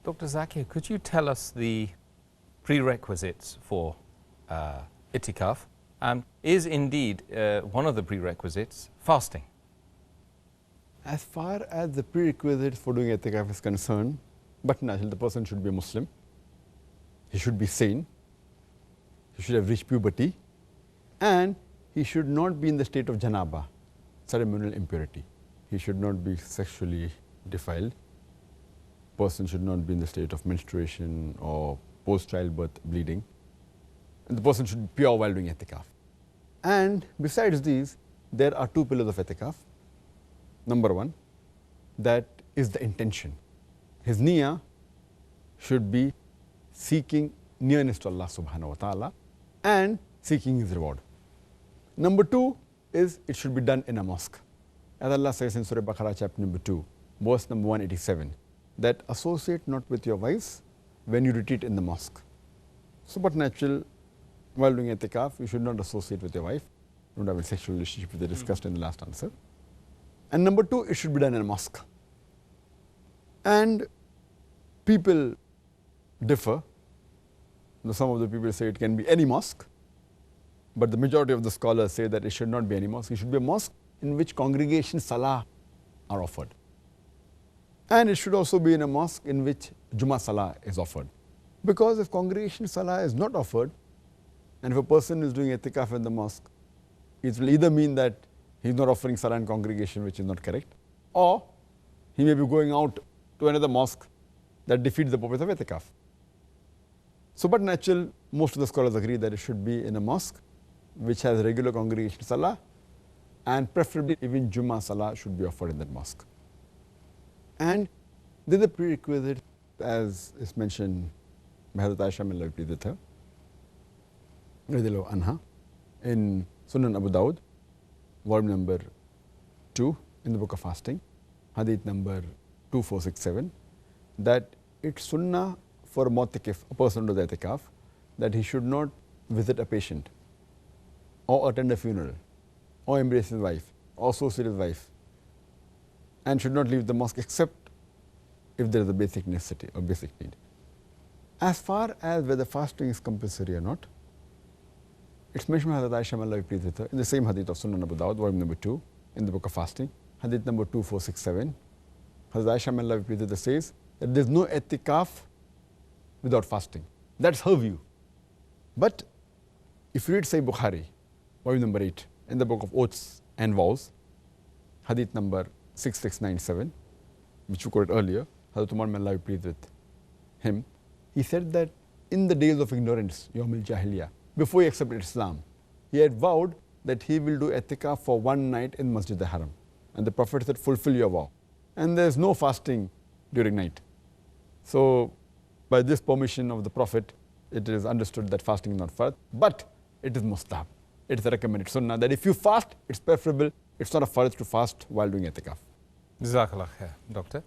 Dr. Zakir, could you tell us the prerequisites for Itikaf? Is indeed one of the prerequisites fasting? As far as the prerequisites for doing Itikaf is concerned, but naturally the person should be a Muslim, he should be sane, he should have reached puberty, and he should not be in the state of Janabah, ceremonial impurity. He should not be sexually defiled. Person should not be in the state of menstruation or post-childbirth bleeding. And the person should be pure while doing Itikaf. And besides these, there are two pillars of Itikaf. Number one, that is the intention. His Niyaah should be seeking nearness to Allah Subhanahu wa ta'ala and seeking His reward. Number two is it should be done in a mosque. As Allah says in Surah Baqarah chapter number 2, verse number 187, that associate not with your wives when you retreat in the mosque. So but natural, while doing Itikaf, you should not associate with your wife. Don't have a sexual relationship, which they discussed in the last answer. And number two, it should be done in a mosque. And people differ. Some of the people say it can be any mosque, but the majority of the scholars say that it should not be any mosque. It should be a mosque in which congregation salah are offered. And it should also be in a mosque in which Jummah salah is offered. Because if congregation salah is not offered, and if a person is doing Itikaf in the mosque, it will either mean that he is not offering salah in congregation, which is not correct, or he may be going out to another mosque that defeats the purpose of Itikaf. So but natural, most of the scholars agree that it should be in a mosque which has regular congregation salah, and preferably even Jummah salah should be offered in that mosque. And there is a prerequisite, as is mentioned by Hazrat Aisha, may Allah be pleased with her, radiallahu anha, in Sunan Abu Dawud, volume number 2 in the book of fasting, hadith number 2467, that it's sunnah for a mu'takif, a person who does Itikaf, that he should not visit a patient or attend a funeral or embrace his wife or associate his wife, and should not leave the mosque except if there is a basic necessity or basic need. As far as whether fasting is compulsory or not, it's mentioned by Hazrat Aisha, may Allah be pleased with her, in the same hadith of Sunan Abu Dawud, volume number 2, in the book of fasting, hadith number 2467. Hazrat Aisha, may Allah be pleased with her, says that there is no Itikaf without fasting. That's her view. But if you read Sahih Bukhari, volume number 8, in the book of oaths and vows, hadith number 6697, which we quoted earlier, Hazrat Umar, may Allah be pleased with him, he said that in the days of ignorance, Yawm al-Jahiliyyah, before he accepted Islam, he had vowed that he will do Itikaf for one night in Masjid al-Haram. And the Prophet said, fulfill your vow. And there is no fasting during night. So by this permission of the Prophet, it is understood that fasting is not fard, but it is mustahab. It is a recommended sunnah that if you fast, it's preferable. It's not a fard to fast while doing Itikaf. Jazakallah khair, Doctor.